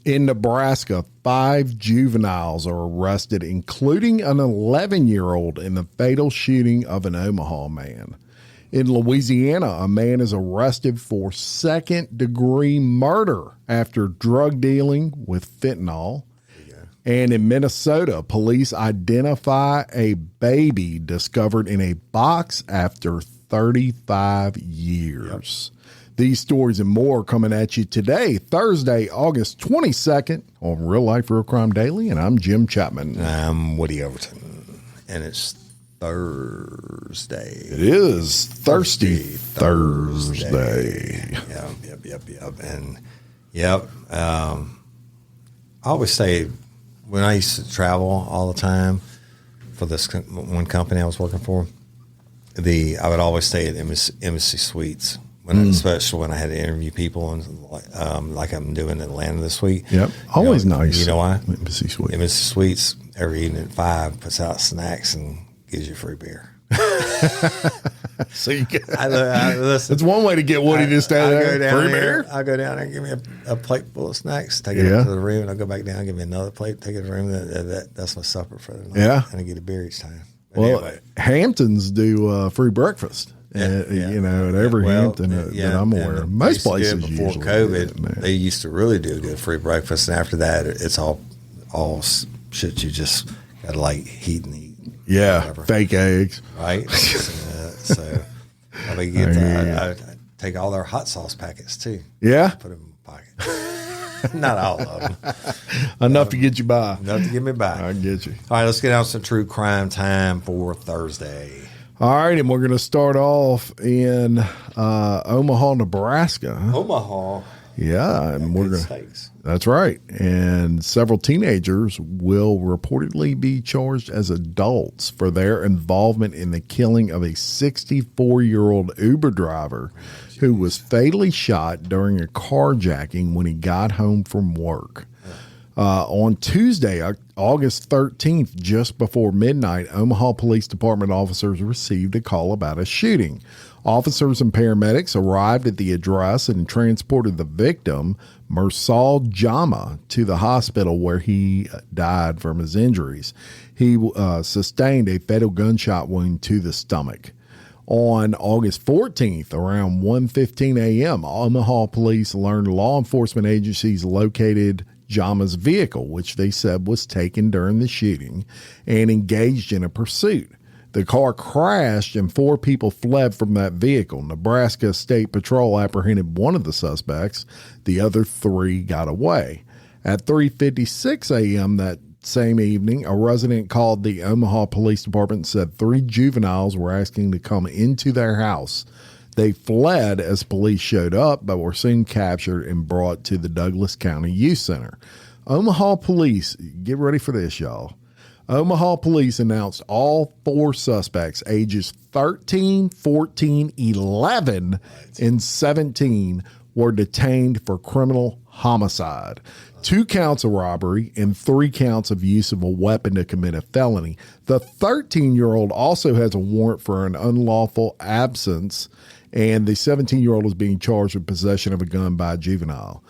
In Nebraska, 5 juveniles are arrested, including an 11-year-old in the fatal shooting of an Omaha man. In Louisiana, a man is arrested for second-degree murder after drug dealing with fentanyl. And in Minnesota, police identify a baby discovered in a box after 35 years. Yep. These stories and more coming at you today, Thursday, August 22nd on Real Life Real Crime Daily, and I'm Jim Chapman. I'm Woody Overton, and it's Thursday. It is Thirsty Thursday. Yep. And, I always say when I used to travel all the time for this one company I was working for, I would always stay at Embassy Suites. Especially when I had to interview people, and like I'm doing in Atlanta this week. Yep, always nice. You know why? Embassy Suites. Embassy Suites every evening at 5 puts out snacks and gives you free beer. So you can, listen. It's one way to get Woody to stay there. Free beer. I'll go down there and give me a plate full of snacks. Take it up to the room, and I'll go back down and give me another plate. Take it to the room. That's my supper for the night. Yeah, and I get a beer each time. But anyway, Hamptons do free breakfast. You know, at every Hampton that I'm aware of. Most places before COVID, they used to really do a good free breakfast, and after that, it's all shit you just got to like heat and eat. Yeah, whatever. Fake eggs, right? So I take all their hot sauce packets too. Yeah, put them in my pocket. Not all of them. Enough to get you by. Enough to get me by. I get you. All right, let's get out some true crime time for Thursday. All right, and we're going to start off in Omaha, Nebraska. Omaha. Yeah, and we're going to. That's right. And several teenagers will reportedly be charged as adults for their involvement in the killing of a 64-year-old Uber driver who was fatally shot during a carjacking when he got home from work. On Tuesday, August 13th, just before midnight, Omaha Police Department officers received a call about a shooting. Officers and paramedics arrived at the address and transported the victim, Mursal Jama, to the hospital where he died from his injuries. He sustained a fatal gunshot wound to the stomach. On August 14th, around 1:15 a.m., Omaha police learned law enforcement agencies located Jama's vehicle, which they said was taken during the shooting, and engaged in a pursuit. The car crashed and 4 people fled from that vehicle. Nebraska State Patrol apprehended one of the suspects. The other 3 got away. At 3:56 a.m. that same evening, a resident called the Omaha Police Department and said 3 juveniles were asking to come into their house. They fled as police showed up, but were soon captured and brought to the Douglas County Youth Center. Omaha police, get ready for this, y'all. Omaha police announced all 4 suspects, ages 13, 14, 11, and 17, were detained for criminal homicide. 2 counts of robbery and 3 counts of use of a weapon to commit a felony. The 13-year-old also has a warrant for an unlawful absence, and the 17-year-old is being charged with possession of a gun by a juvenile.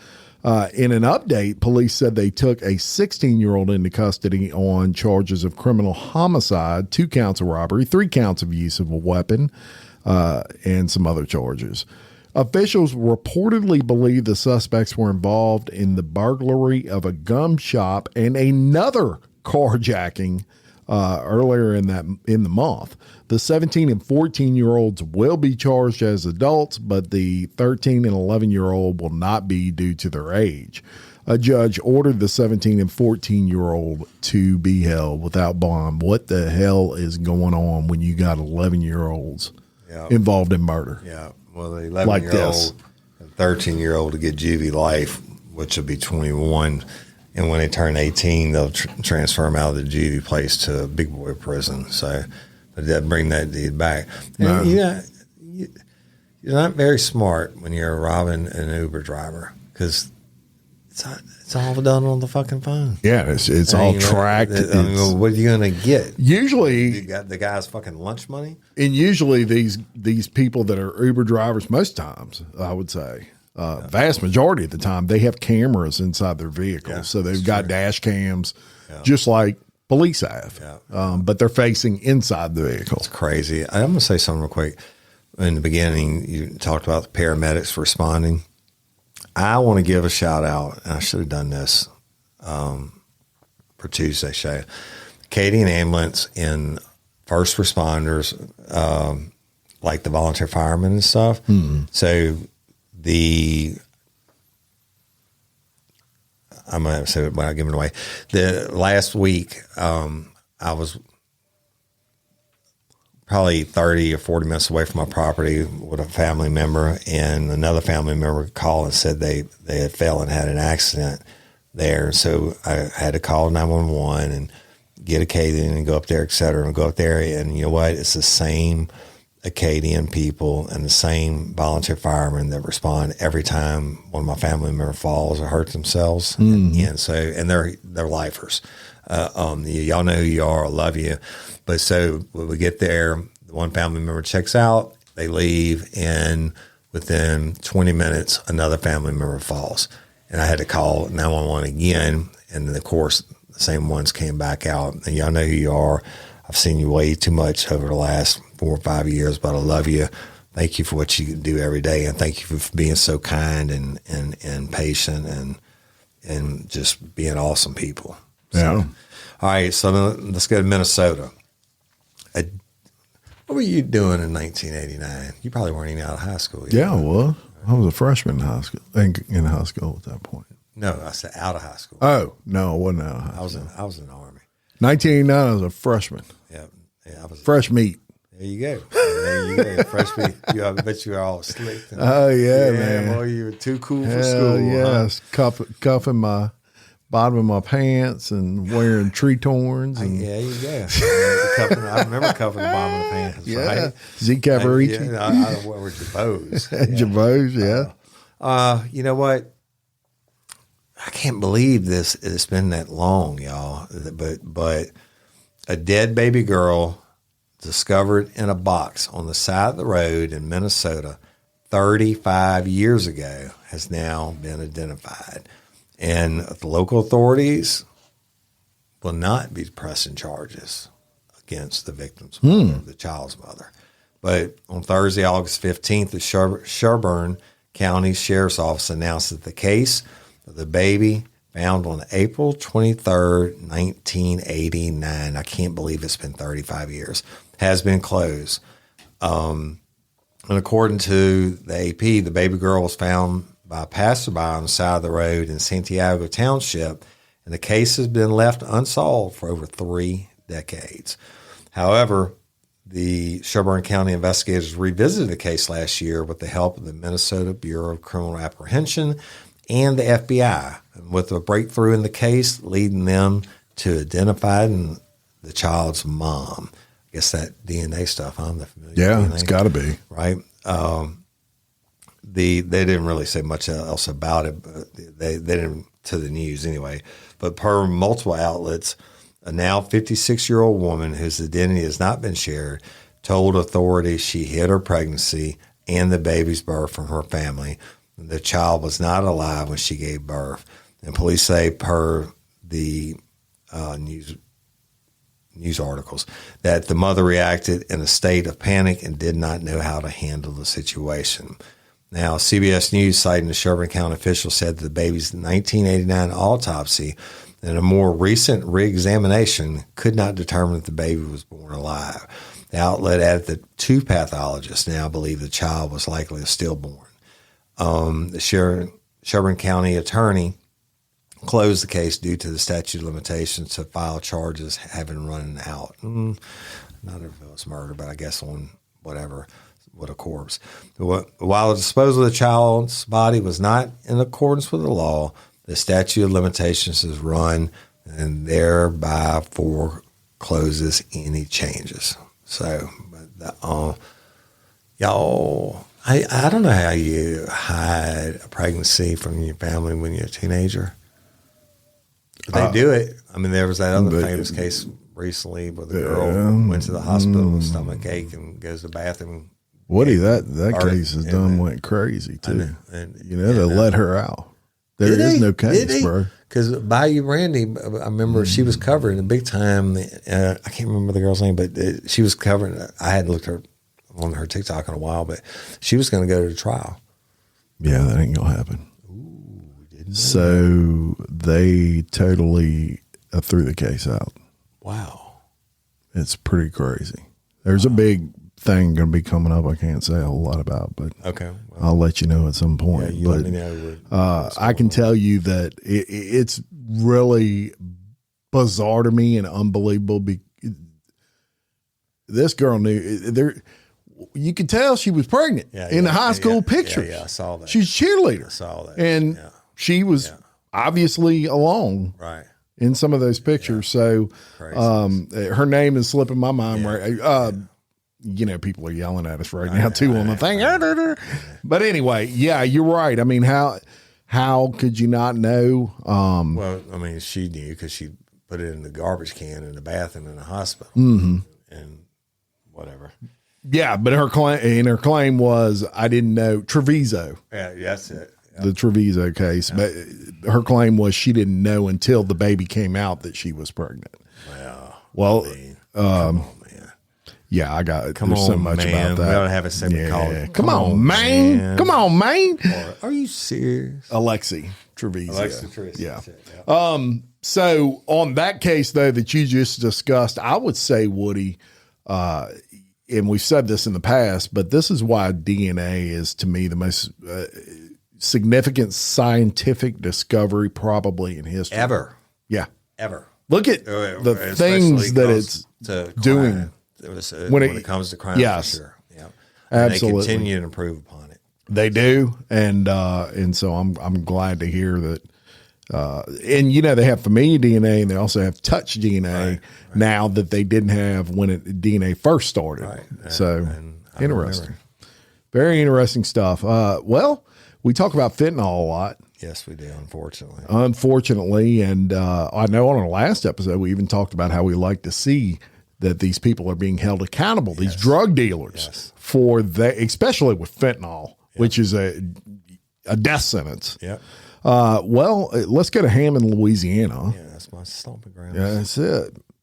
In an update, police said they took a 16-year-old into custody on charges of criminal homicide, 2 counts of robbery, 3 counts of use of a weapon, and some other charges. Officials reportedly believe the suspects were involved in the burglary of a gum shop and another carjacking earlier in the month. The 17 and 14-year-olds will be charged as adults, but the 13 and 11-year-old will not be due to their age. A judge ordered the 17 and 14-year-old to be held without bond. What the hell is going on when you got 11-year-olds involved in murder? Yeah. Well, the 11-year-old and 13-year-old to get juvie life, which will be 21. And when they turn 18, they'll transfer them out of the juvie place to a big boy prison. So, but that bring that deed back. And you're not very smart when you're robbing an Uber driver because it's all done on the fucking phone. Yeah, it's all tracked. What are you going to get? Usually, you got the guy's fucking lunch money. And usually these people that are Uber drivers, most times I would say, Vast majority of the time, they have cameras inside their vehicles. Yeah, so they've got dash cams, Yeah. just like police have. Yeah. But they're facing inside the vehicle. It's crazy. I'm going to say something real quick. In the beginning, you talked about the paramedics responding. I want to give a shout out, and I should have done this for Tuesday's show. Acadian Ambulance and first responders, like the volunteer firemen and stuff. Mm-hmm. So I'm going to say it without giving it away. The last week, I was probably 30 or 40 minutes away from my property with a family member, and another family member called and said they had fell and had an accident there. So I had to call 911 and get Acadian and go up there, et cetera, and go up there. And you know what? It's the same Acadian people and the same volunteer firemen that respond every time one of my family member falls or hurts themselves. And they're lifers. Y'all know who you are. I love you. But so when we get there, the one family member checks out, they leave, and within 20 minutes, another family member falls. And I had to call 911 again. And then, of course, the same ones came back out. And y'all know who you are. I've seen you way too much over the last 4 or 5 years, but I love you. Thank you for what you do every day. And thank you for being so kind and patient and just being awesome people. So, Yeah. all right, so let's go to Minnesota. What were you doing in 1989? You probably weren't even out of high school yet. Yeah, well, I was a freshman in high school. In high school at that point. No, I said out of high school. Oh no, I wasn't out of high school. I was in the Army. 1989, I was a freshman. Yeah, I was Fresh meat. There you go. There you go. Fresh meat. I bet you were all slick. Oh yeah, man. Boy, you were too cool for Hell school. yes, cuffing my bottom of my pants and wearing tree torns. And, yeah, you go. I remember cuffing the bottom of the pants. yeah, Right? Z Cavarici. Yeah, I wore Jabos. Yeah. Jabos, yeah. You know what? I can't believe this. It's been that long, y'all. But a dead baby girl discovered in a box on the side of the road in Minnesota 35 years ago has now been identified. And the local authorities will not be pressing charges against the victim's mother, the child's mother. But on Thursday, August 15th, the Sherburne County Sheriff's Office announced that the case of the baby found on April 23rd, 1989, I can't believe it's been 35 years, has been closed. And according to the AP, the baby girl was found by a passerby on the side of the road in Santiago Township, and the case has been left unsolved for over 3 decades. However, the Sherburne County investigators revisited the case last year with the help of the Minnesota Bureau of Criminal Apprehension and the FBI, with a breakthrough in the case leading them to identifying the child's mom. I guess that DNA stuff, huh? Yeah, DNA. It's got to be. Right? They didn't really say much else about it, but they didn't to the news anyway. But per multiple outlets, a now 56-year-old woman whose identity has not been shared told authorities she hid her pregnancy and the baby's birth from her family. The child was not alive when she gave birth. And police say, per the news articles, that the mother reacted in a state of panic and did not know how to handle the situation. Now, CBS News, citing the Sherburne County official, said that the baby's 1989 autopsy and a more recent reexamination could not determine if the baby was born alive. The outlet added that 2 pathologists now believe the child was likely a stillborn. The Sherburne County attorney closed the case due to the statute of limitations to file charges having run out. Not if it was murder, but I guess on whatever. With a corpse. While the disposal of the child's body was not in accordance with the law, the statute of limitations is run and thereby forecloses any changes. So, y'all, I don't know how you hide a pregnancy from your family when you're a teenager. But they do it. I mean, there was that other famous case recently where the girl went to the hospital with stomach ache and goes to the bathroom, Woody, that case is went crazy too. They let her out. There is no case, bro. Because Bayou Brandy, I remember she was covering the big time. I can't remember the girl's name, but she was covering. I hadn't looked on her TikTok in a while, but she was going to go to the trial. Yeah, that ain't gonna happen. So they totally threw the case out. Wow, it's pretty crazy. There's a big thing going to be coming up. I can't say a whole lot about, but okay, I'll let you know at some point. Yeah, let me know. I can tell you that it's really bizarre to me and unbelievable. This girl knew you could tell she was pregnant in the high school pictures. Yeah, I saw that. She's a cheerleader. I saw that. And she was obviously alone. Right. In some of those pictures. So her name is slipping my mind right. People are yelling at us right now too on the thing. But anyway, you're right. I mean, how could you not know? Well, I mean, she knew because she put it in the garbage can in the bathroom in the hospital and whatever. Yeah, but her claim was I didn't know Treviso. Yeah, that's it. Yeah. The Treviso case, but her claim was she didn't know until the baby came out that she was pregnant. Well, come on, man. Yeah, I got. There's so much about that. We ought to have a segment called "Come on, man. Come on, man." Are you serious? Alexi Treviso. Yeah. So on that case though that you just discussed, I would say, Woody, and we've said this in the past, but this is why DNA is to me the most significant scientific discovery probably in history. Ever. Yeah. Ever. Look at the things that it's doing. When it comes to crime, yes. for sure. Yeah. Absolutely. They continue to improve upon it. They do. And so I'm glad to hear that. And they have familiar DNA and they also have touch DNA now that they didn't have when DNA first started. Right. So interesting. Very interesting stuff. Well, we talk about fentanyl a lot. Yes, we do, unfortunately. And I know on our last episode, we even talked about how we like to see that these people are being held accountable, these drug dealers, for especially with fentanyl, which is a death sentence. Yeah. Well, let's go to Hammond, Louisiana. Yeah, that's my stomping ground. Yeah,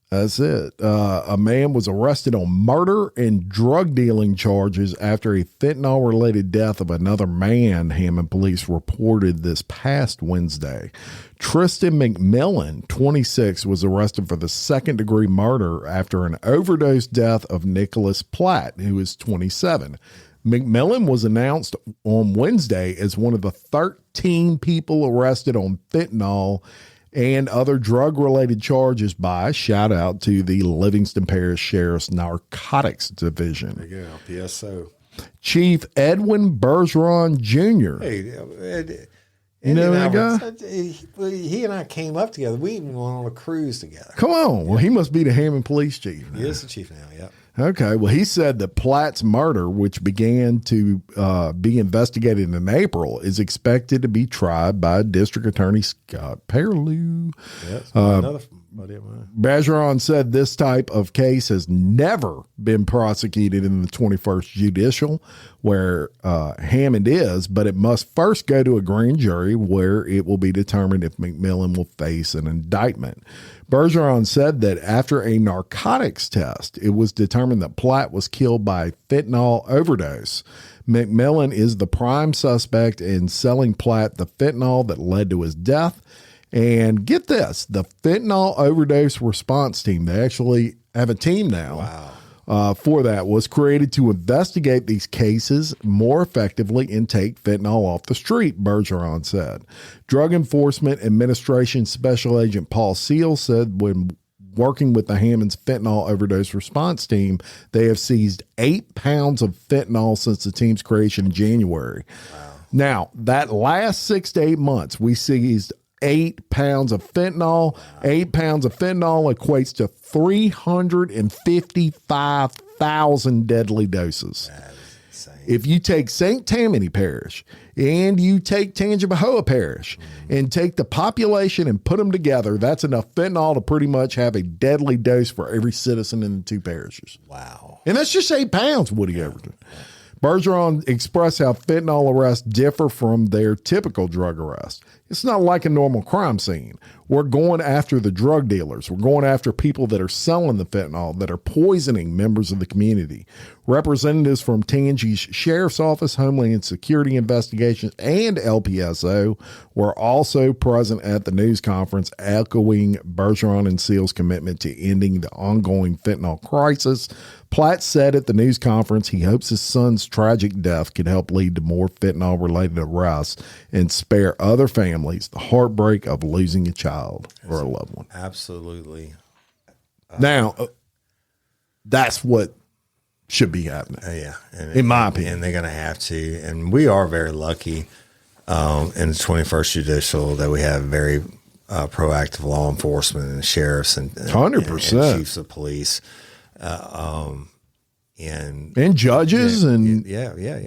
that's it. A man was arrested on murder and drug dealing charges after a fentanyl-related death of another man, Hammond police reported this past Wednesday. Tristan McMillan, 26, was arrested for the second-degree murder after an overdose death of Nicholas Platt, who is 27. McMillan was announced on Wednesday as one of the 13 people arrested on fentanyl and other drug-related charges by, shout out to the Livingston Parish Sheriff's Narcotics Division. There you go, PSO. Chief Edwin Bergeron Jr. Hey, you know that guy? He and I came up together. We even went on a cruise together. Come on. Well, he must be the Hammond Police Chief now. He is the chief now, yeah. Okay. Well, he said that Platt's murder, which began to be investigated in April, is expected to be tried by District Attorney Scott Perlew. Yes, another buddy of mine. Bergeron said this type of case has never been prosecuted in the 21st judicial, where Hammond is, but it must first go to a grand jury where it will be determined if McMillan will face an indictment. Bergeron said that after a narcotics test, it was determined that Platt was killed by fentanyl overdose. McMillan is the prime suspect in selling Platt the fentanyl that led to his death. And get this, the fentanyl overdose response team, they actually have a team now. Wow. For that, was created to investigate these cases more effectively and take fentanyl off the street, Bergeron said. Drug Enforcement Administration Special Agent Paul Seal said when working with the Hammond's fentanyl overdose response team, they have seized 8 pounds of fentanyl since the team's creation in January. Wow. Now, that last 6 to 8 months, we seized 8 pounds of fentanyl. Wow. 8 pounds of fentanyl equates to 355,000 deadly doses. That is insane. If you take St. Tammany Parish and you take Tangipahoa Parish and take the population and put them together, that's enough fentanyl to pretty much have a deadly dose for every citizen in the two parishes. Wow. And that's just 8 pounds, Woody Overton. Bergeron expressed how fentanyl arrests differ from their typical drug arrest. It's not like a normal crime scene. We're going after the drug dealers. We're going after people that are selling the fentanyl, that are poisoning members of the community. Representatives from Tangi's Sheriff's Office, Homeland Security Investigations, and LPSO were also present at the news conference, echoing Bergeron and Seal's commitment to ending the ongoing fentanyl crisis. Platt said at the news conference he hopes his son's tragic death could help lead to more fentanyl-related arrests and spare other families the heartbreak of losing a child or a loved one. Absolutely. Now, that's what should be happening. In my opinion. And they're going to have to. And we are very lucky in the 21st Judicial that we have very proactive law enforcement and sheriffs and 100% and chiefs of police. And judges and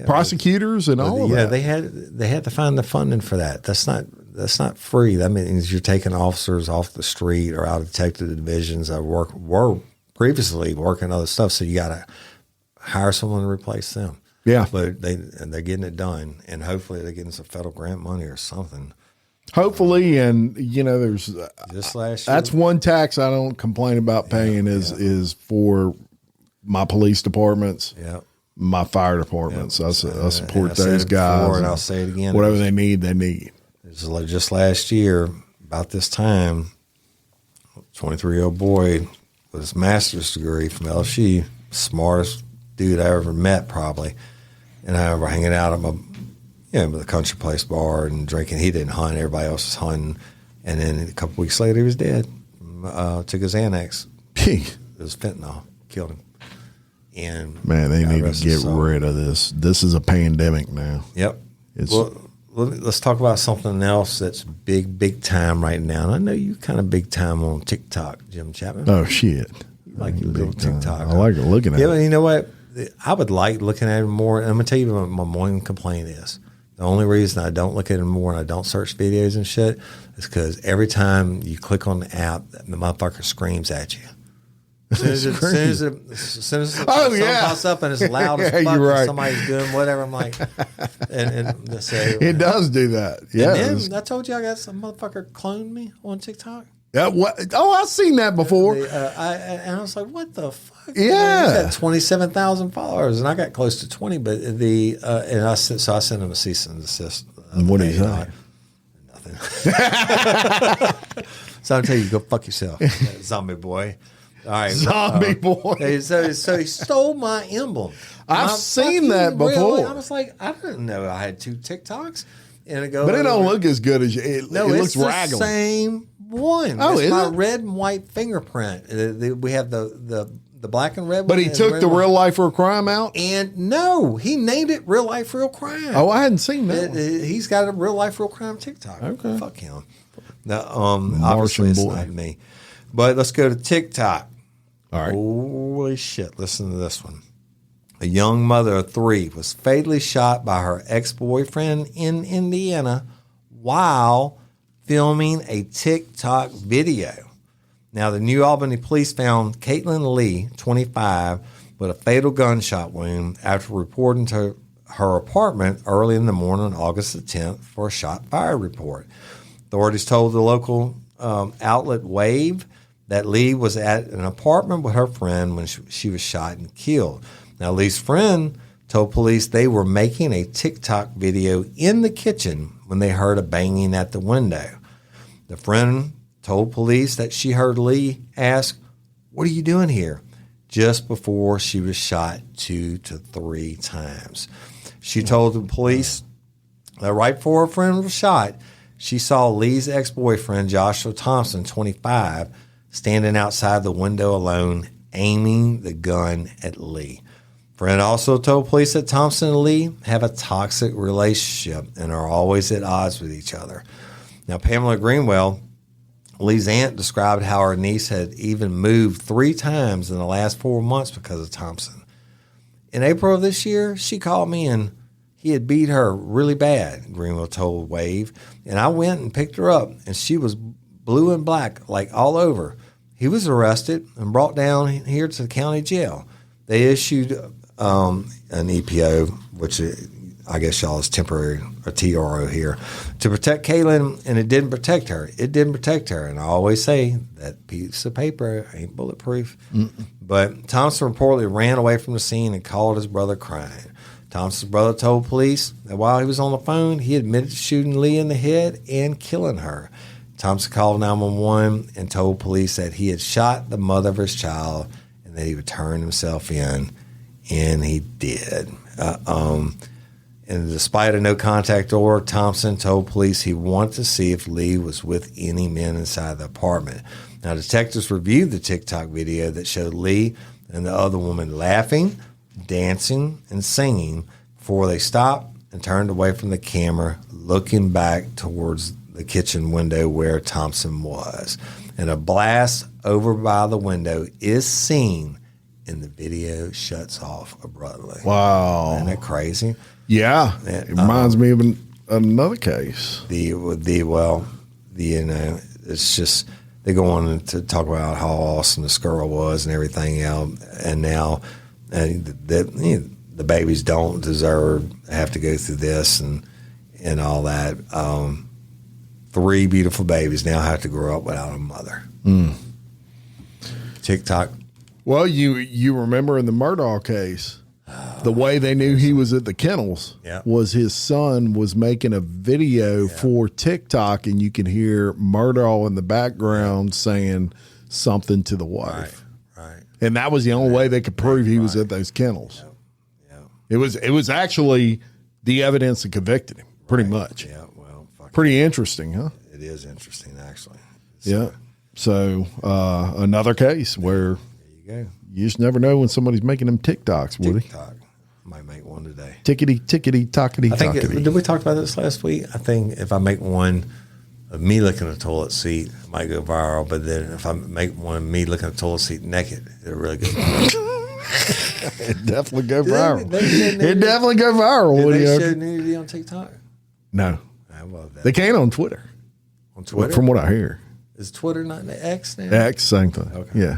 prosecutors and all of that. They had to find the funding for that. That's not free. That means you're taking officers off the street or out of detective divisions that were previously working other stuff. So you got to hire someone to replace them. Yeah, but they're getting it done, and hopefully they're getting some federal grant money or something. Hopefully, and there's just last year. That's one tax I don't complain about paying is for my police departments, my fire departments. I support those guys, and I'll say it again. Whatever they need, they need. Just last year, about this time, 23-year-old boy with his master's degree from LSU, smartest dude I ever met probably, and I remember hanging out at the country place bar and drinking. He didn't hunt; everybody else was hunting. And then a couple weeks later, he was dead. Took his Xanax. It was fentanyl. Killed him. And man, they need to get rid of this. This is a pandemic now. Yep. Let's talk about something else that's big time right now. And I know you kind of big time on TikTok, Jim Chapman. Oh shit! You like your little TikTok. I like looking at it. Yeah, you know what? I would like looking at it more. And I'm gonna tell you what my one complaint is. The only reason I don't look at it more and I don't search videos and shit is because every time you click on the app, the motherfucker screams at you. As soon as something pops up and it's loud as fuck and somebody's doing whatever, I'm like, and they say, it does do that. Yeah. And then I told you I got some motherfucker cloned me on TikTok. Yeah, what? Oh, I've seen that before. And I was like, what the fuck? Yeah. Man, got 27,000 followers and I got close to 20, but I sent him a cease and desist. And what did he say? Nothing. So I'll tell you, go fuck yourself, zombie boy. All right, zombie boy. So he stole my emblem. I've seen that before. I was like, I didn't know I had two TikToks. And it goes, but it don't look as good as you. It looks the same one. Oh, it's is my it? red and white fingerprint. We have the black and red. But he took the real life real crime out. And no, he named it real life real crime. Oh, I hadn't seen that. He's got a real life real crime TikTok. Okay, fuck him. Now, obviously it's not me. But let's go to TikTok. All right. Holy shit! Listen to this one. A young mother of 3 was fatally shot by her ex-boyfriend in Indiana while filming a TikTok video. Now, the New Albany police found Caitlin Lee, 25, with a fatal gunshot wound after reporting to her apartment early in the morning on August the 10th for a shot fire report. Authorities told the local outlet Wave that Lee was at an apartment with her friend when she was shot and killed. Now, Lee's friend told police they were making a TikTok video in the kitchen when they heard a banging at the window. The friend told police that she heard Lee ask, "What are you doing here?" just before she was shot 2 to 3 times. She told the police that right before her friend was shot, she saw Lee's ex-boyfriend, Joshua Thompson, 25, standing outside the window alone, aiming the gun at Lee. Friend also told police that Thompson and Lee have a toxic relationship and are always at odds with each other. Now, Pamela Greenwell, Lee's aunt, described how her niece had even moved 3 times in the last 4 months because of Thompson. In April of this year, she called me and he had beat her really bad, Greenwell told Wave. And I went and picked her up, and she was blue and black, like all over. He was arrested and brought down here to the county jail. They issued an EPO, which I guess y'all is temporary, a TRO here, to protect Kaylin, and it didn't protect her. It didn't protect her. And I always say that piece of paper ain't bulletproof. But Thompson reportedly ran away from the scene and called his brother crying. Thompson's brother told police that while he was on the phone, he admitted to shooting Lee in the head and killing her. Thompson called 911 and told police that he had shot the mother of his child and that he would turn himself in, and he did. And despite a no-contact order, Thompson told police he wanted to see if Lee was with any men inside the apartment. Now, detectives reviewed the TikTok video that showed Lee and the other woman laughing, dancing, and singing before they stopped and turned away from the camera, looking back towards the kitchen window where Thompson was. And a blast over by the window is seen, and the video shuts off abruptly. Wow. Isn't that crazy? Yeah, it reminds me of another case. It's just they go on to talk about how awesome this girl was and everything else, and now the babies don't have to go through this and all that. 3 beautiful babies now have to grow up without a mother. TikTok. Well, you remember in the Murdaugh case, the way they knew he was at the kennels was his son was making a video for TikTok, and you can hear Murdaugh in the background saying something to the wife. Right. And that was the only way they could prove he was at those kennels. It was actually the evidence that convicted him, pretty much. Yeah, well, pretty interesting, huh? It is interesting, actually. So another case where you just never know when somebody's making them TikToks, Woody. TikTok. Might make one today. Tickety, tockety, tockety. Did we talk about this last week? I think if I make one of me licking a toilet seat, it might go viral. But then if I make one of me licking a toilet seat naked, it'll really go viral. It definitely go viral. It definitely go viral, Woody. Woody. Did they show nudity on TikTok? No. I love that. They can't on Twitter. On Twitter? From what I hear. Is Twitter not the X now? X, same thing. Okay. Yeah.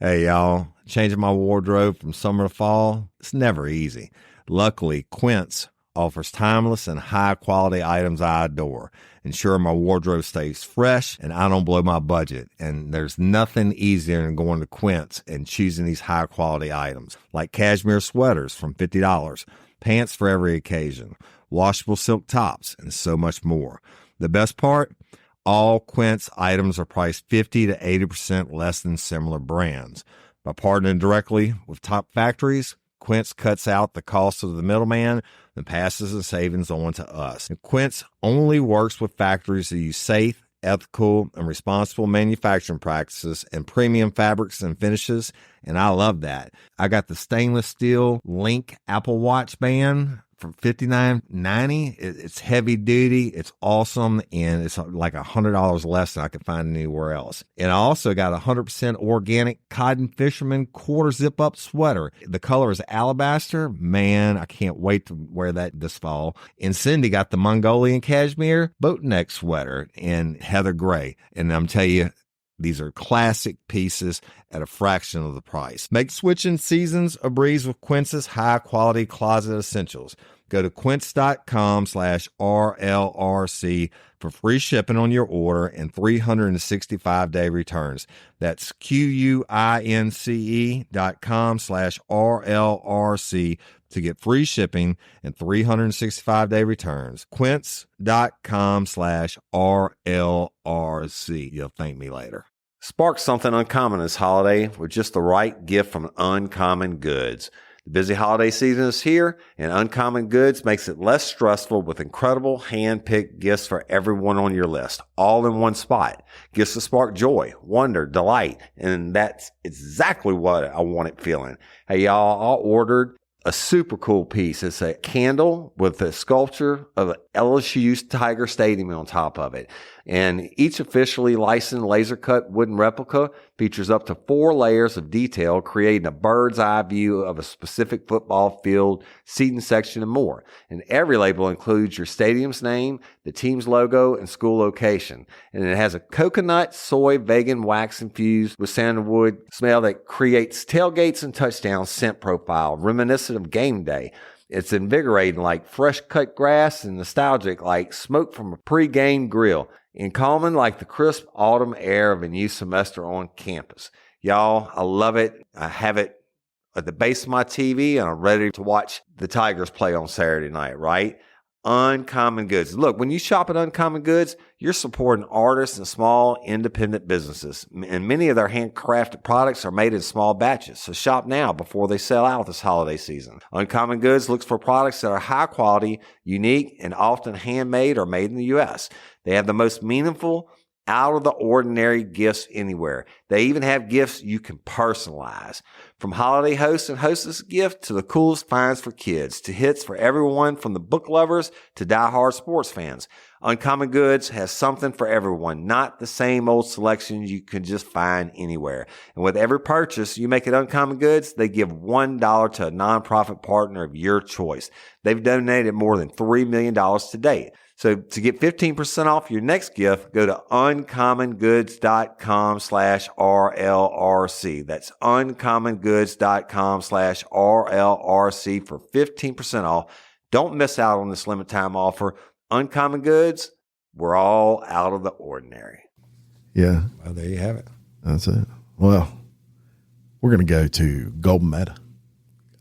Hey, y'all. Changing my wardrobe from summer to fall, it's never easy. Luckily, Quince offers timeless and high-quality items I adore, ensuring my wardrobe stays fresh and I don't blow my budget. And there's nothing easier than going to Quince and choosing these high-quality items, like cashmere sweaters from $50, pants for every occasion, washable silk tops, and so much more. The best part? All Quince items are priced 50 to 80% less than similar brands. By partnering directly with top factories, Quince cuts out the cost of the middleman and passes the savings on to us. And Quince only works with factories that use safe, ethical, and responsible manufacturing practices and premium fabrics and finishes, and I love that. I got the stainless steel Link Apple Watch band for $59.90. It's heavy duty, it's awesome, and it's like $100 less than I could find anywhere else. And I also got a 100% organic cotton fisherman quarter zip up sweater. The color is alabaster. Man, I can't wait to wear that this fall. And Cindy got the Mongolian cashmere boat neck sweater in heather gray. And I'm telling you, these are classic pieces at a fraction of the price. Make switching seasons a breeze with Quince's high-quality closet essentials. Go to quince.com/RLRC for free shipping on your order and 365-day returns. That's QUINCE.com/RLRC to get free shipping and 365-day returns. Quince.com/RLRC. You'll thank me later. Spark something uncommon this holiday with just the right gift from Uncommon Goods. The busy holiday season is here, and Uncommon Goods makes it less stressful with incredible hand-picked gifts for everyone on your list, all in one spot. Gifts to spark joy, wonder, delight, and that's exactly what I wanted feeling. Hey, y'all, I ordered a super cool piece. It's a candle with a sculpture of LSU's Tiger Stadium on top of it. And each officially licensed laser-cut wooden replica features up to 4 layers of detail, creating a bird's eye view of a specific football field, seating section, and more. And every label includes your stadium's name, the team's logo, and school location. And it has a coconut, soy, vegan wax infused with sandalwood smell that creates tailgates and touchdown scent profile, reminiscent of game day. It's invigorating like fresh cut grass and nostalgic like smoke from a pre-game grill, and calming like the crisp autumn air of a new semester on campus. Y'all, I love it. I have it at the base of my TV, and I'm ready to watch the Tigers play on Saturday night, right? Uncommon Goods. Look, when you shop at Uncommon Goods, you're supporting artists and small independent businesses. And many of their handcrafted products are made in small batches. So shop now before they sell out this holiday season. Uncommon Goods looks for products that are high quality, unique, and often handmade or made in the U.S. They have the most meaningful, out of the ordinary gifts anywhere. They even have gifts you can personalize. From holiday hosts and hostess gift to the coolest finds for kids, to hits for everyone from the book lovers to diehard sports fans. Uncommon Goods has something for everyone, not the same old selections you can just find anywhere. And with every purchase you make at Uncommon Goods, they give $1 to a nonprofit partner of your choice. They've donated more than $3 million to date. So to get 15% off your next gift, go to uncommongoods.com/RLRC. That's uncommongoods.com/RLRC for 15% off. Don't miss out on this limited time offer. Uncommon Goods, we're all out of the ordinary. Yeah. Well, there you have it. That's it. Well, we're going to go to Golden Meadow.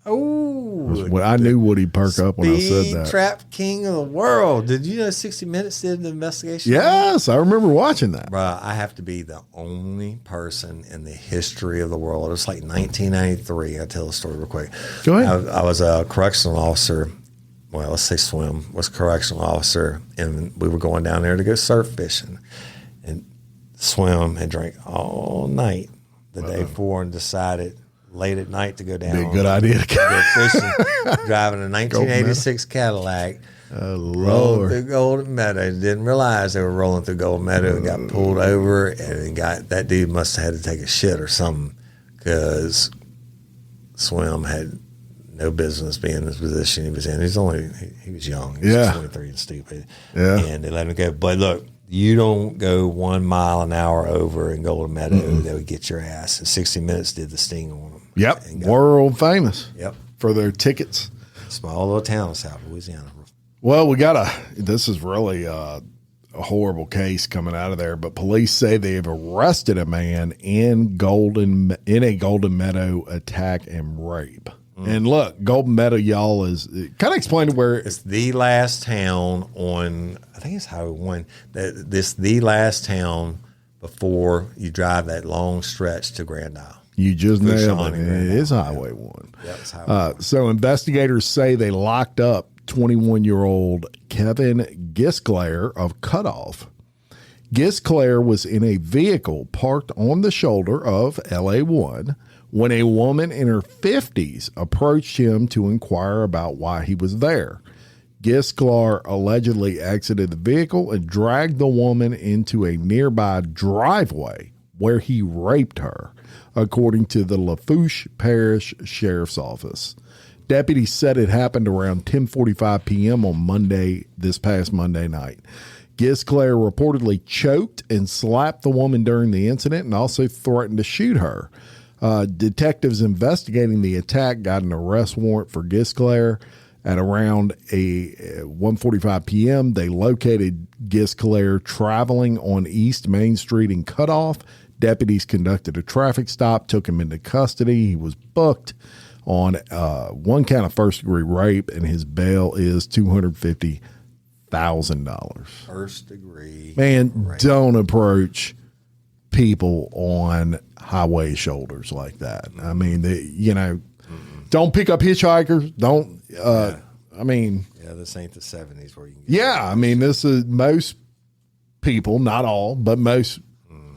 Oh, I knew Woody'd perk up when I said Speed that. trap king of the world. Did you know 60 Minutes did the investigation? Yes, I remember watching that. Bruh, I have to be the only person in the history of the world. It was like 1993. I'll tell the story real quick. Go ahead. I was a correctional officer. Well, let's say swim. Was a correctional officer, and we were going down there to go surf fishing. And swim and drank all night the day before and decided late at night to go down. Be a good idea to go fishing. Driving a 1986 Cadillac. Oh, Rolling Lord. through Golden Meadow. Didn't realize they were rolling through Golden Meadow and got pulled over, and that dude must have had to take a shit or something, because Swim had no business being in the position he was in. He was young. He was 23 and stupid. Yeah. And they let him go. But look, you don't go 1 mile an hour over in Golden Meadow, they would get your ass. And 60 Minutes did the sting on them. Yep. World famous. Yep. For their tickets. Small little town in South Louisiana. Well, this is really a horrible case coming out of there, but police say they have arrested a man in a Golden Meadow attack and rape. And look, Golden Meadow, y'all, is kind of explain where it's the last town on, I think it's Highway 1. The last town before you drive that long stretch to Grand Isle. You just nailed it. It is Highway 1. Yeah, it's Highway 1. So investigators say they locked up 21-year-old Kevin Gisclair of Cutoff. Gisclair was in a vehicle parked on the shoulder of LA 1 when a woman in her 50s approached him to inquire about why he was there. Gisclair allegedly exited the vehicle and dragged the woman into a nearby driveway where he raped her, according to the Lafourche Parish Sheriff's Office. Deputies said it happened around 10:45 p.m. on this past Monday night. Gisclair reportedly choked and slapped the woman during the incident and also threatened to shoot her. Detectives investigating the attack got an arrest warrant for Gisclair. At around 1:45 p.m., they located Gisclair traveling on East Main Street in Cutoff. Deputies conducted a traffic stop, took him into custody. He was booked on one count of first-degree rape, and his bail is $250,000. First degree. Man, rape. Don't approach people on highway shoulders like that. I mean, don't pick up hitchhikers. Don't. I mean, this ain't the 70s where you can get I mean, this is most people, not all, but most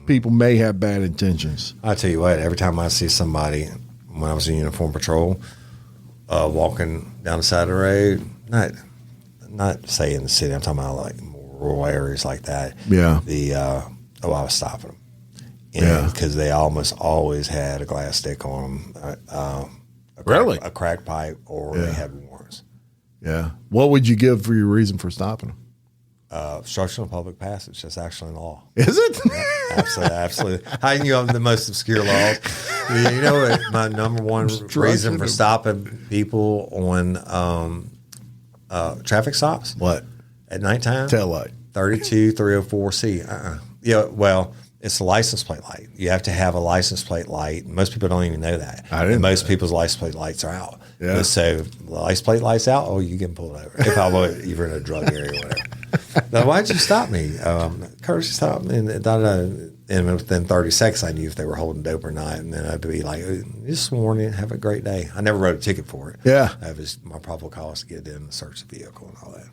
people may have bad intentions. I tell you what, every time I see somebody when I was in uniform patrol walking down the side of the road, not say in the city, I'm talking about like more rural areas like that. Yeah. I was stopping them. Because they almost always had a glass stick on them. A crack pipe, or they had warrants. Yeah. What would you give for your reason for stopping them? Obstruction of public passage. That's actually in law. Is it? Yeah, absolutely. I knew the most obscure laws. You know what? My number one reason for stopping people on traffic stops? What? At nighttime? Tail light. 32304C. Yeah, well, it's a license plate light. You have to have a license plate light. Most people don't even know that. Most people's license plate lights are out. Yeah. So the license plate light's out, you get pulled over. If you're in a drug area or whatever. Now, why'd you stop me? Courtesy stop me. And within 30 seconds, I knew if they were holding dope or not. And then I'd be like, just warning, have a great day. I never wrote a ticket for it. Yeah. My probable cause to get in and search the vehicle and all that.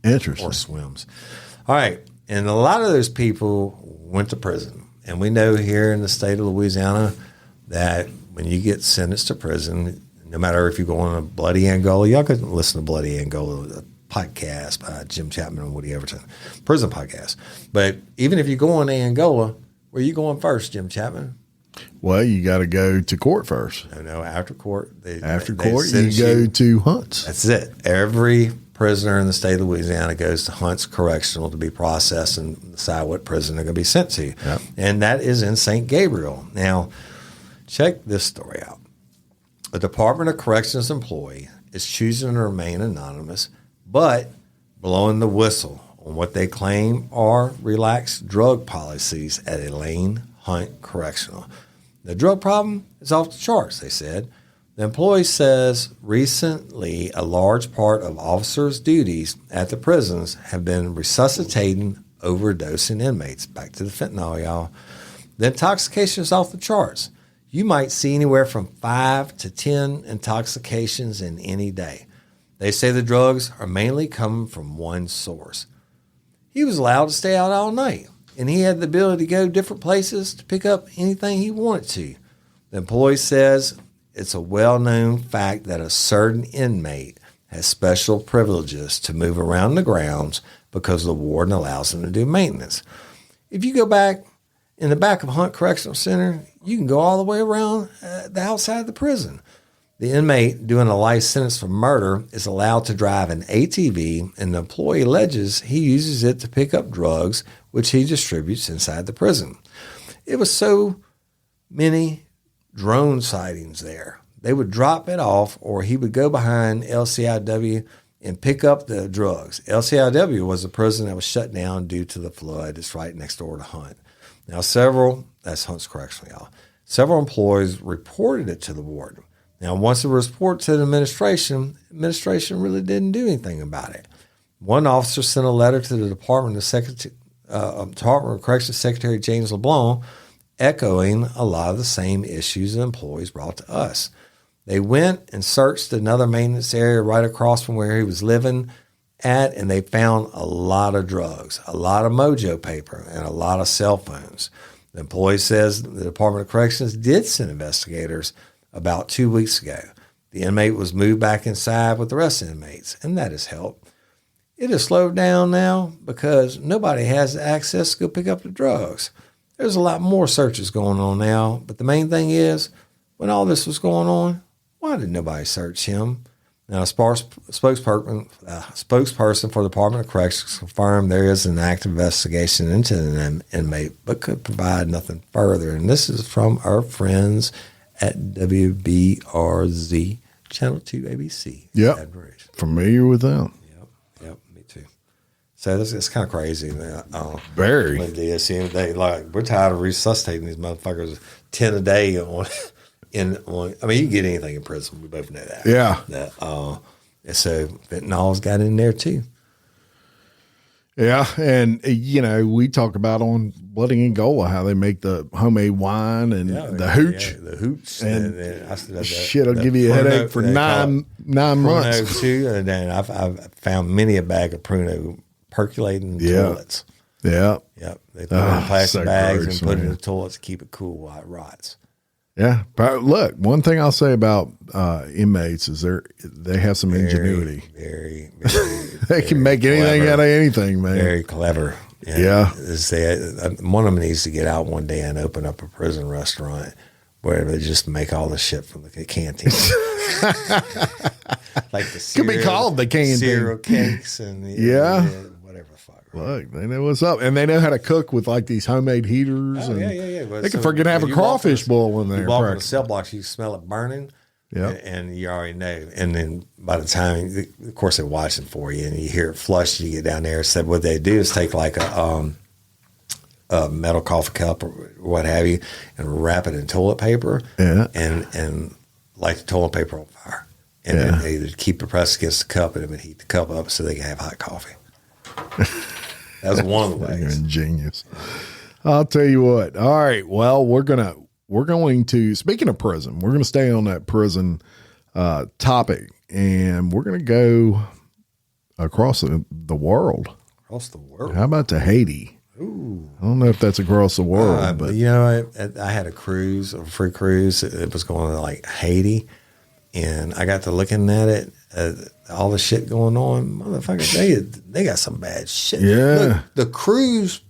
Interesting. Or swims. All right. And a lot of those people went to prison. And we know here in the state of Louisiana that when you get sentenced to prison, no matter if you go on a Bloody Angola, y'all could listen to Bloody Angola, a podcast by Jim Chapman and Woody Everton, prison podcast. But even if you go on to Angola, where are you going first, Jim Chapman? Well, you got to go to court first. No, after court. You go to Hunts. That's it. Every prisoner in the state of Louisiana goes to Hunts Correctional to be processed and decide what prison they're going to be sent to. Yep. And that is in St. Gabriel. Now, check this story out. A Department of Corrections employee is choosing to remain anonymous, but blowing the whistle on what they claim are relaxed drug policies at Elaine Hunt Correctional. The drug problem is off the charts, they said. The employee says recently a large part of officers' duties at the prisons have been resuscitating overdosing inmates. Back to the fentanyl, y'all. The intoxication is off the charts. You might see anywhere from 5 to 10 intoxications in any day. They say the drugs are mainly coming from one source. He was allowed to stay out all night, and he had the ability to go different places to pick up anything he wanted to. The employee says it's a well-known fact that a certain inmate has special privileges to move around the grounds because the warden allows him to do maintenance. If you go back in the back of Hunt Correctional Center, you can go all the way around the outside of the prison. The inmate doing a life sentence for murder is allowed to drive an ATV, and the employee alleges he uses it to pick up drugs, which he distributes inside the prison. It was so many drone sightings there. They would drop it off, or he would go behind LCIW and pick up the drugs. LCIW was a prison that was shut down due to the flood. It's right next door to Hunt. Now, that's Hunt's Correctional, y'all. Several employees reported it to the warden. Now, once it was reported to the administration really didn't do anything about it. One officer sent a letter to the Department of Corrections Secretary James LeBlanc, echoing a lot of the same issues the employees brought to us. They went and searched another maintenance area right across from where he was living at, and they found a lot of drugs, a lot of mojo paper, and a lot of cell phones. The employee says the Department of Corrections did send investigators about 2 weeks ago. The inmate was moved back inside with the rest of the inmates, and that has helped. It has slowed down now because nobody has access to go pick up the drugs. There's a lot more searches going on now, but the main thing is, when all this was going on, why did nobody search him? Now, a spokesperson for the Department of Corrections confirmed there is an active investigation into the inmate, but could provide nothing further. And this is from our friends at WBRZ, Channel 2 ABC. Yep. Familiar with them. Yep, me too. So it's kind of crazy. Very. We're tired of resuscitating these motherfuckers 10 a day on. I mean, you can get anything in prison. We both know that. Yeah. So fentanyl's got in there too. Yeah, and we talk about on Bloody Angola how they make the homemade wine and the hooch. Yeah, the hooch. And shit, I'll give you a headache for nine months. Pruno too, and then I've found many a bag of Pruno percolating in toilets. Yeah. Yep. They put it in plastic bags and put it in the toilets to keep it cool while it rots. Yeah. But look, one thing I'll say about inmates is they have some ingenuity. They can make anything out of anything, man. Very clever. And one of them needs to get out one day and open up a prison restaurant where they just make all the shit from the canteen. Like the cereal, could be called the canteen. Cereal cakes and whatever the fuck. Right? Look, they know what's up. And they know how to cook with like these homemade heaters. Oh, and Well, they can freaking have a crawfish boil in there. You walk on the cell blocks, you smell it burning. Yeah. And you already know. And then by the time, of course, they're watching for you and you hear it flush, you get down there. So what they do is take like a metal coffee cup or what have you and wrap it in toilet paper and light the toilet paper on fire. And then they either keep it pressed against the cup and it would heat the cup up so they can have hot coffee. That's one of the ways. You're ingenious. I'll tell you what. All right. Well, we're going to, speaking of prison, we're going to stay on that prison topic, and we're going to go across the world. Across the world? How about to Haiti? Ooh. I don't know if that's across the world. But you know, I had a free cruise. It was going to like Haiti, and I got to looking at it, all the shit going on. Motherfucker, they got some bad shit. Yeah. Look, the cruise,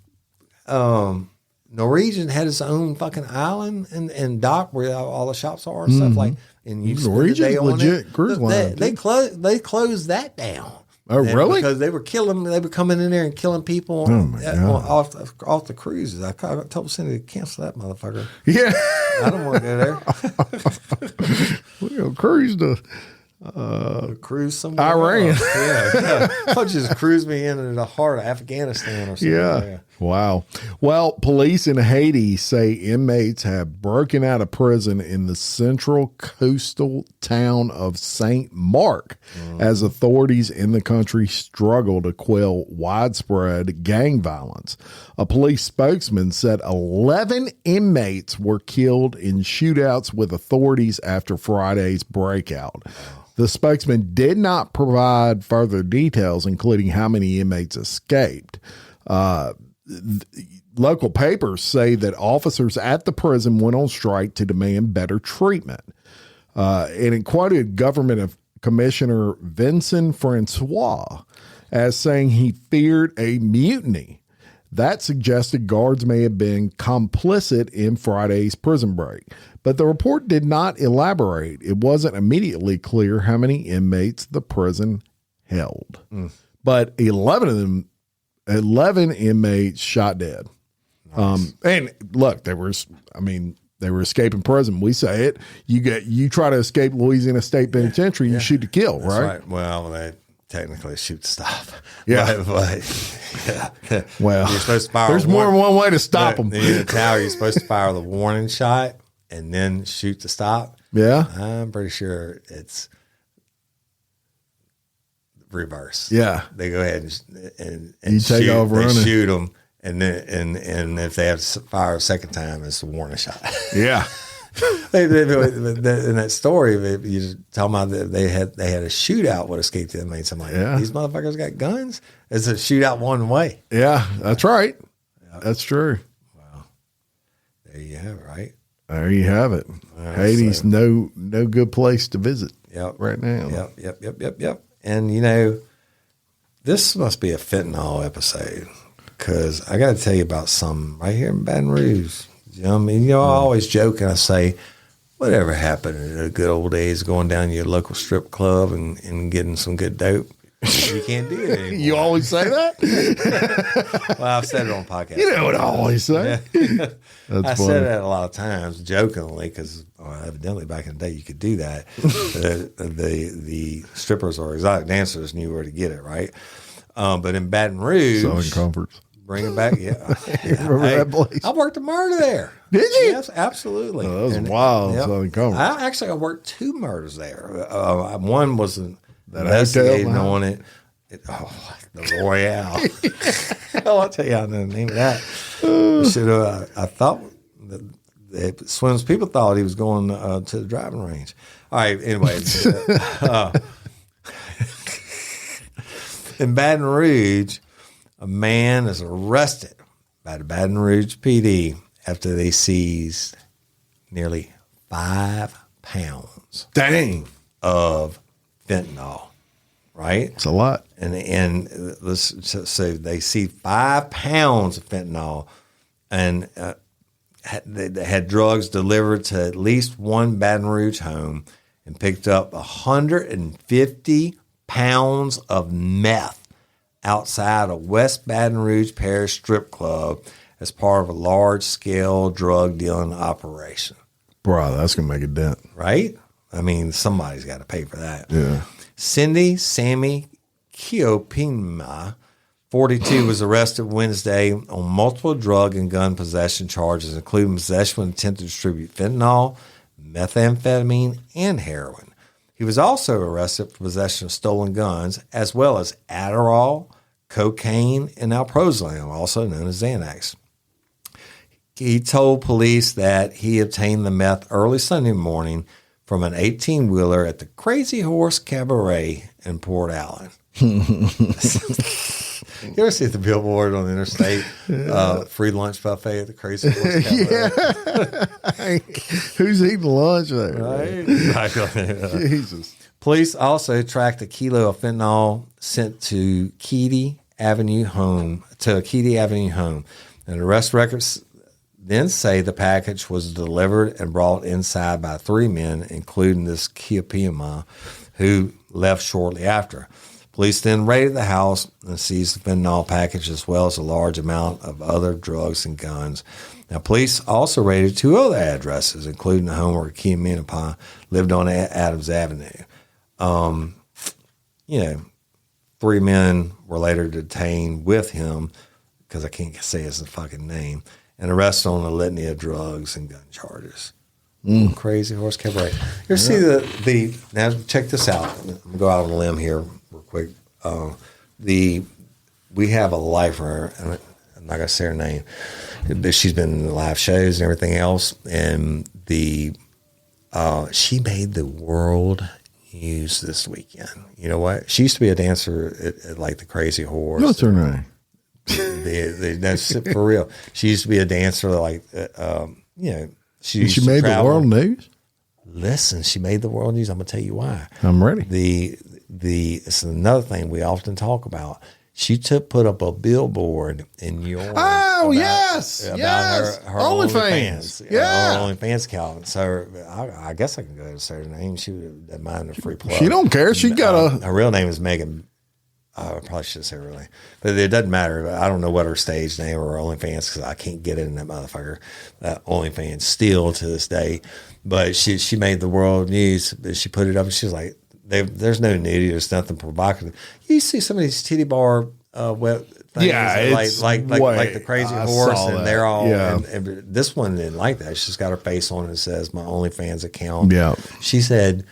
Norwegian had its own fucking island and dock where all the shops are and stuff like. And you Norwegian's legit cruise line. They closed that down. Oh, really? Because they were coming in there and killing people off the cruises. I told Cindy to cancel that motherfucker. Yeah. I don't want to go there. We're going to cruise to cruise somewhere. Iran. I'll just cruise me into the heart of Afghanistan or something. Yeah. Wow. Well, police in Haiti say inmates have broken out of prison in the central coastal town of St. Mark as authorities in the country struggle to quell widespread gang violence. A police spokesman said 11 inmates were killed in shootouts with authorities after Friday's breakout. The spokesman did not provide further details, including how many inmates escaped. Local papers say that officers at the prison went on strike to demand better treatment. And it quoted Government Commissioner Vincent Francois as saying he feared a mutiny. That suggested guards may have been complicit in Friday's prison break. But the report did not elaborate. It wasn't immediately clear how many inmates the prison held. But 11 inmates shot dead. Nice. And look, they were escaping prison. We say it. You try to escape Louisiana State Penitentiary, you shoot to kill, right? Well, they technically shoot to stop. Yeah. But well, you're supposed to fire. There's more than one way to stop them. In the tower, you're supposed to fire the warning shot and then shoot to stop. Yeah. I'm pretty sure it's reverse. Yeah. They go ahead and you take off running. They shoot them, and then and if they have to fire a second time, it's a warning shot. Yeah. In that story, you just tell them that they had a shootout with escaped inmates. I'm like, these motherfuckers got guns? It's a shootout one way. Yeah, that's right. Yep. That's true. Well, there you have it, right? There you have it. Haiti's no good place to visit right now. Yep. And, you know, this must be a fentanyl episode because I got to tell you about some right here in Baton Rouge. I always joke and I say, whatever happened in the good old days going down to your local strip club and getting some good dope? You can't do it anymore. You always say that? Well, I've said it on podcast. You know what I always say. I said that a lot of times jokingly because evidently back in the day you could do that. The strippers or exotic dancers knew where to get it, right? But in Baton Rouge, Southern Comforts. Bring it back, Remember that place? I worked a murder there. Did you? Yes, absolutely. Oh, that was wild. Southern Comforts. I worked 2 murders there. One was that investigating on it. The Royale. I'll tell you the name of that. I thought that Swims people thought he was going to the driving range. All right. Anyways, in Baton Rouge, a man is arrested by the Baton Rouge PD after they seized nearly 5 pounds Dang. of fentanyl, right? It's a lot. So they see 5 pounds of fentanyl, and they had drugs delivered to at least one Baton Rouge home, and picked up 150 pounds of meth outside a West Baton Rouge Parish strip club as part of a large-scale drug dealing operation. Bro, that's going to make a dent. Right? I mean, somebody's got to pay for that. Yeah. Cindy Sammy Kiopima, 42, was arrested Wednesday on multiple drug and gun possession charges, including possession with intent to distribute fentanyl, methamphetamine, and heroin. He was also arrested for possession of stolen guns, as well as Adderall, cocaine, and alprazolam, also known as Xanax. He told police that he obtained the meth early Sunday morning from an 18-wheeler at the Crazy Horse Cabaret in Port Allen. You ever see the billboard on the interstate? Free lunch buffet at the Crazy Horse Cabaret. Yeah. Who's eating lunch there? Right? Jesus. Police also tracked a kilo of fentanyl sent to Keedy Avenue home, and arrest records then say the package was delivered and brought inside by 3 men, including this Kiopima, who left shortly after. Police then raided the house and seized the fentanyl package as well as a large amount of other drugs and guns. Now, police also raided 2 other addresses, including the home where Kiopima lived on Adams Avenue. 3 men were later detained with him, because I can't say his fucking name, and arrested on a litany of drugs and gun charges. Crazy Horse Cabaret. You ever see the now check this out. I'm gonna go out on a limb here real quick. We have a lifer, and I'm not gonna say her name, but she's been in the live shows and everything else, and she made the world news this weekend. You know what? She used to be a dancer at like the Crazy Horse. What's her name? That's for real. She used to be a dancer, like She made the world news. Listen, she made the world news. I'm gonna tell you why. I'm ready. It's another thing we often talk about. She put up a billboard in New Orleans. Oh, about yes. Her OnlyFans. OnlyFans. Yeah. Her OnlyFans account. So I guess I can go ahead and say her name. She would mind a free plug. She don't care. She got her real name is Megan. I probably should say her real name, but it doesn't matter. I don't know what her stage name or her OnlyFans, because I can't get in that motherfucker. OnlyFans still to this day. But she made the world news. She put it up, and she was like, "There's no nudity. There's nothing provocative." You see some of these titty bar web things, like the Crazy Horse, and they're all. Yeah. And this one didn't like that. She's got her face on it and says, "My OnlyFans account." Yeah. She said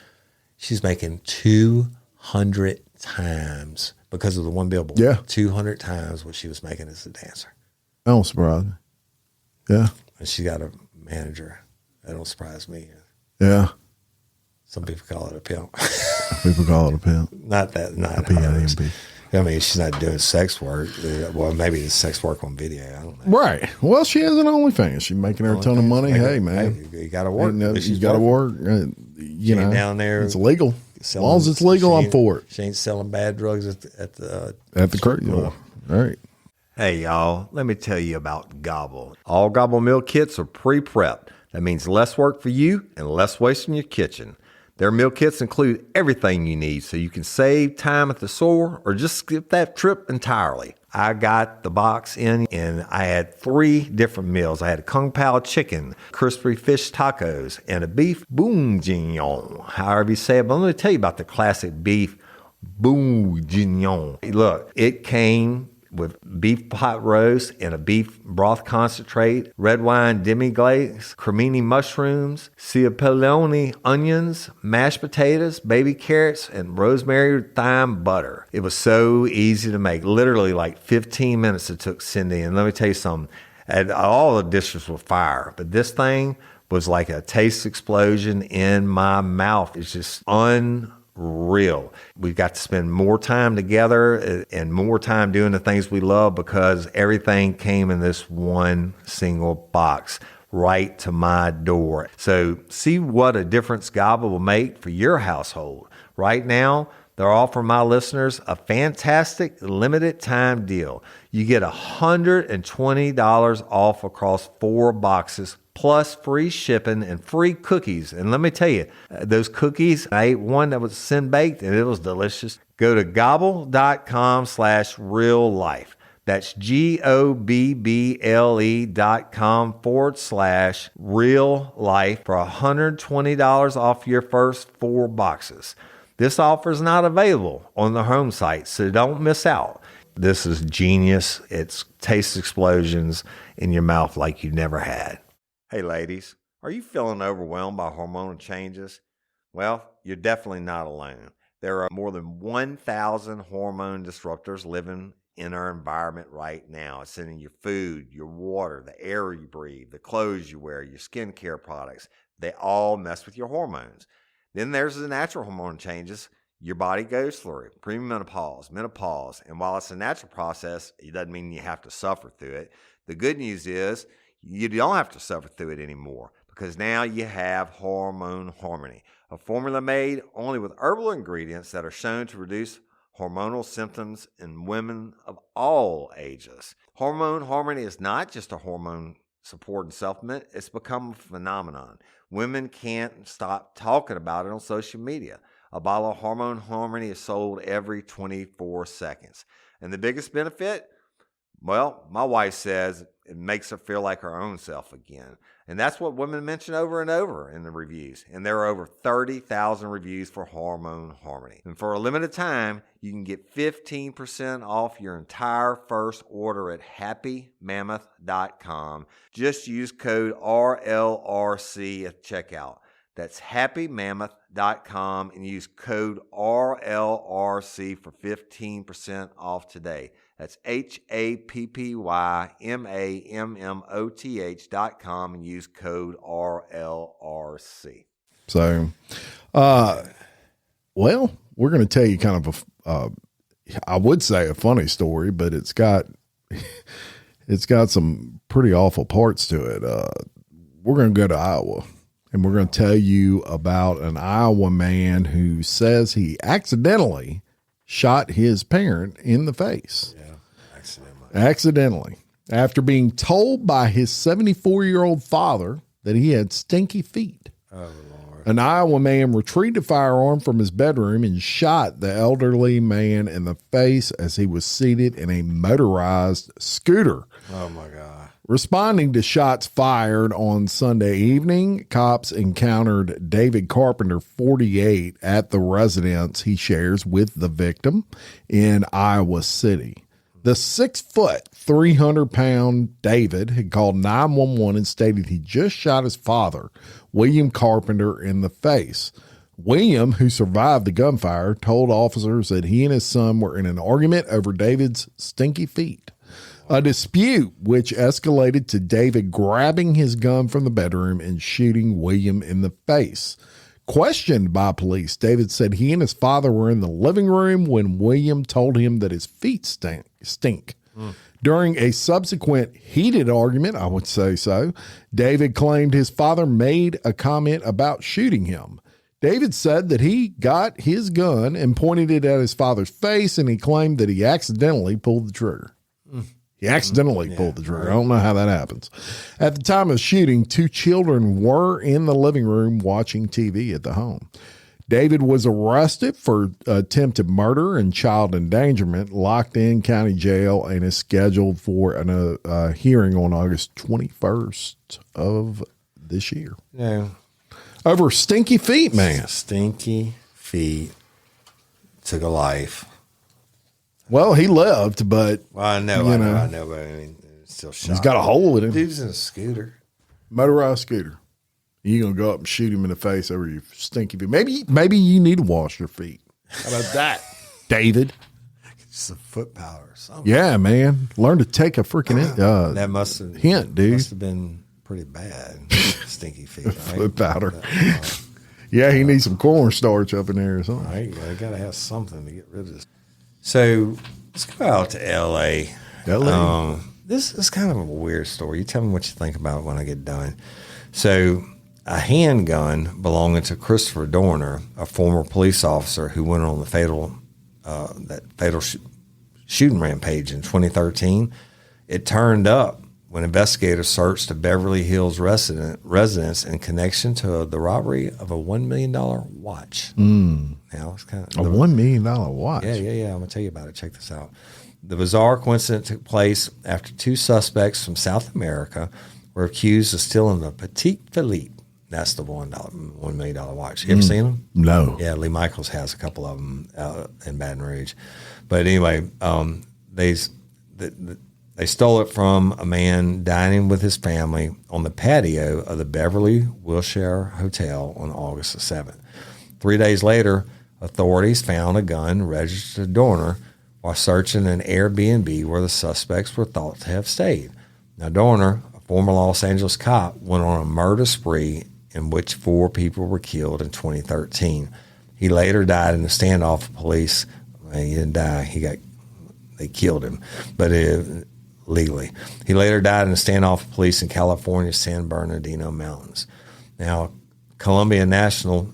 she's making 200 times. Because of the one billboard. Yeah. 200 times what she was making as a dancer. I don't surprise me. Yeah. And she got a manager. That don't surprise me. Yeah. Some people call it a pimp. People call it a pimp. Not hers. PIMP. I mean, she's not doing sex work. Well, maybe it's sex work on video. I don't know. Right. Well, she has an OnlyFans. She's making her a ton of money. Hey, man. Hey, you got to work. You got to work. You know, down there. It's legal. As long as it's legal, I'm for it. She ain't selling bad drugs at the Crazy Horse. All right. Hey, y'all, let me tell you about Gobble. All Gobble meal kits are pre-prepped. That means less work for you and less waste in your kitchen. Their meal kits include everything you need so you can save time at the store or just skip that trip entirely. I got the box in and I had 3 different meals. I had a Kung Pao chicken, crispy fish tacos, and a beef bourguignon, however you say it. But let me tell you about the classic beef bourguignon. Look, it came with beef pot roast and a beef broth concentrate, red wine demi-glace, cremini mushrooms, cipollone onions, mashed potatoes, baby carrots, and rosemary thyme butter. It was so easy to make. Literally like 15 minutes it took Cindy. And let me tell you something. All the dishes were fire, but this thing was like a taste explosion in my mouth. It's just unreal. We got to spend more time together and more time doing the things we love because everything came in this one single box. right to my door. So see what a difference God will make for your household. Right now, they're offering my listeners a fantastic limited time deal. You get $120 off across 4 boxes, plus free shipping and free cookies. And let me tell you, those cookies, I ate one that was sin baked and it was delicious. Go to gobble.com/real life. That's GOBBLE.com/real life for $120 off your first 4 boxes. This offer is not available on the home site, so don't miss out. This is genius. It's taste explosions in your mouth like you never had. Hey, ladies, are you feeling overwhelmed by hormonal changes? Well, you're definitely not alone. There are more than 1,000 hormone disruptors living in our environment right now. It's in your food, your water, the air you breathe, the clothes you wear, your skincare products. They all mess with your hormones. Then there's the natural hormone changes your body goes through, premenopause, menopause. And while it's a natural process, it doesn't mean you have to suffer through it. The good news is you don't have to suffer through it anymore because now you have Hormone Harmony, a formula made only with herbal ingredients that are shown to reduce hormonal symptoms in women of all ages. Hormone Harmony is not just a hormone support and supplement. It's become a phenomenon. Women can't stop talking about it on social media. A bottle of Hormone Harmony is sold every 24 seconds. And the biggest benefit? Well, my wife says it makes her feel like her own self again. And that's what women mention over and over in the reviews. And there are over 30,000 reviews for Hormone Harmony. And for a limited time, you can get 15% off your entire first order at happymammoth.com. Just use code RLRC at checkout. That's happymammoth.com and use code RLRC for 15% off today. That's happymammoth.com and use code RLRC. So, well, we're going to tell you kind of I would say a funny story, but it's got some pretty awful parts to it. We're going to go to Iowa. And we're going to tell you about an Iowa man who says he accidentally shot his parent in the face. Yeah, accidentally. After being told by his 74-year-old father that he had stinky feet. Oh, Lord. An Iowa man retrieved a firearm from his bedroom and shot the elderly man in the face as he was seated in a motorized scooter. Oh, my God. Responding to shots fired on Sunday evening, cops encountered David Carpenter, 48, at the residence he shares with the victim in Iowa City. The 6-foot, 300-pound David had called 911 and stated he just shot his father, William Carpenter, in the face. William, who survived the gunfire, told officers that he and his son were in an argument over David's stinky feet. A dispute which escalated to David grabbing his gun from the bedroom and shooting William in the face. Questioned by police, David said he and his father were in the living room when William told him that his feet stink. During a subsequent heated argument, I would say so, David claimed his father made a comment about shooting him. David said that he got his gun and pointed it at his father's face, and he claimed that he accidentally pulled the trigger. He accidentally pulled the trigger. I don't know how that happens. At the time of shooting, 2 children were in the living room watching TV at the home. David was arrested for attempted murder and child endangerment, locked in county jail, and is scheduled for a hearing on August 21st of this year. Yeah. Over stinky feet, man. Stinky feet took a life. Well, he lived, but Well, I know, but I mean, it's still shot. he's got a hole in him. Dude's in a scooter. Motorized scooter. You gonna go up and shoot him in the face over your stinky feet? Maybe you need to wash your feet. How about that, David? Just a foot powder or something. Yeah, man. Learn to take a freaking That must have hint, dude. Must have been pretty bad. Stinky feet, right? Foot powder. Yeah, he needs some cornstarch up in there or something. Right, I gotta have something to get rid of this. So let's go out to L.A. LA. this is kind of a weird story. You tell me what you think about it when I get done. So, a handgun belonging to Christopher Dorner, a former police officer who went on the fatal shooting rampage in 2013, it turned up when investigators searched a Beverly Hills residence in connection to the robbery of a $1 million watch. Now it's kind of a $1 million watch. Yeah. I'm gonna tell you about it. Check this out. The bizarre coincidence took place after two suspects from South America were accused of stealing the Petit Philippe. That's the $1 million watch. You ever seen them? No. Yeah, Lee Michaels has a couple of them in Baton Rouge. But anyway, they stole it from a man dining with his family on the patio of the Beverly Wilshire Hotel on August the 7th. 3 days later, authorities found a gun registered to Dorner while searching an Airbnb where the suspects were thought to have stayed. Now, Dorner, a former Los Angeles cop, went on a murder spree in which 4 people were killed in 2013. He later died in a standoff with police. Well, he didn't die. They killed him, but legally. He later died in a standoff with police in California's San Bernardino Mountains. Now, Colombia national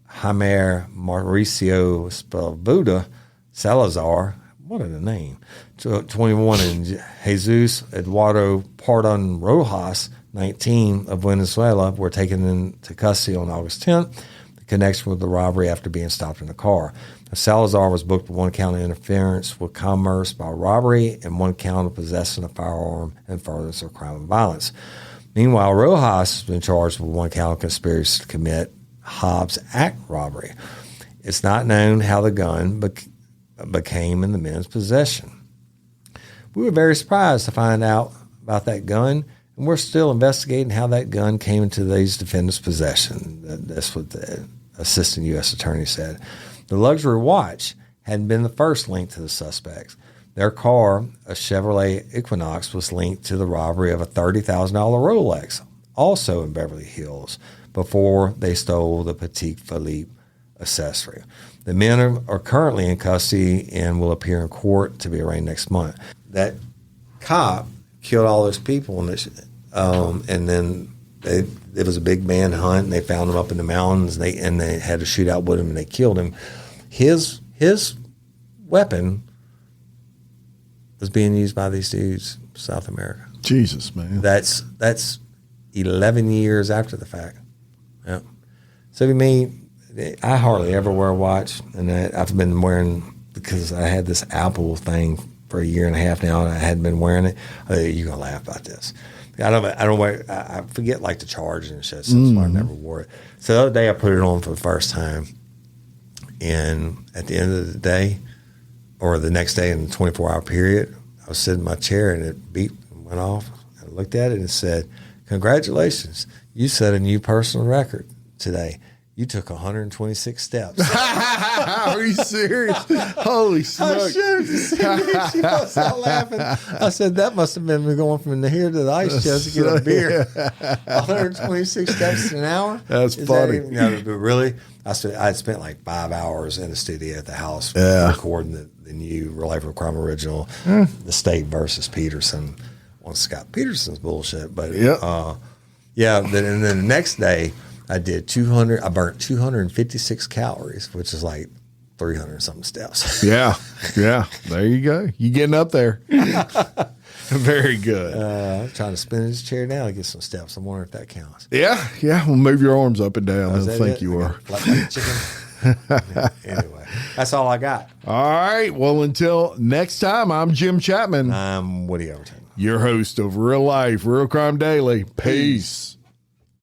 Jaime Mauricio Sepulveda Salazar, what a name, 21, and Jesus Eduardo Pardon Rojas, 19, of Venezuela, were taken into custody on August 10th in connection with the robbery after being stopped in a car. Now, Salazar was booked with 1 count of interference with commerce by robbery and 1 count of possessing a firearm and furtherance of crime of violence. Meanwhile, Rojas has been charged with 1 count of conspiracy to commit Hobbs Act robbery. It's not known how the gun became in the men's possession. We were very surprised to find out about that gun, and we're still investigating how that gun came into these defendants' possession. That's what the assistant U.S. attorney said. The luxury watch hadn't been the first link to the suspects. Their car, a Chevrolet Equinox, was linked to the robbery of a $30,000 Rolex, also in Beverly Hills, before they stole the Petit Philippe accessory. The men are currently in custody and will appear in court to be arraigned next month. That cop killed all those people, and then it was a big manhunt, and they found him up in the mountains, and they had a shootout with him, and they killed him. His weapon was being used by these dudes in South America. Jesus, man. That's 11 years after the fact. Yeah. So to me, I hardly ever wear a watch, and I've been wearing, because I had this Apple thing for 1.5 years now, and I hadn't been wearing it. You're gonna laugh about this. I don't wear. I forget like to charge and shit, so that's why I never wore it. So the other day I put it on for the first time, and at the end of the day, or the next day in the 24-hour period, I was sitting in my chair and it beeped and went off. I looked at it and it said, "Congratulations, you set a new personal record today. You took 126 steps." Are you serious? Holy smokes. She bust out laughing. I said, that must have been me going from here to the ice chest to get a beer. 126 steps an hour? That's funny. But really, I had spent like 5 hours in the studio at the house recording the new Real Life of Crime original, The State versus Peterson, on Scott Peterson's bullshit. But and then the next day, I burnt 256 calories, which is like 300 something steps. Yeah. There you go. You getting up there. Very good. I'm trying to spin his chair now to get some steps. I'm wondering if that counts. Yeah. Well, move your arms up and down. I think you are. Like a chicken. Anyway, that's all I got. All right. Well, until next time, I'm Jim Chapman. I'm Woody Overton, your host of Real Life, Real Crime Daily. Peace.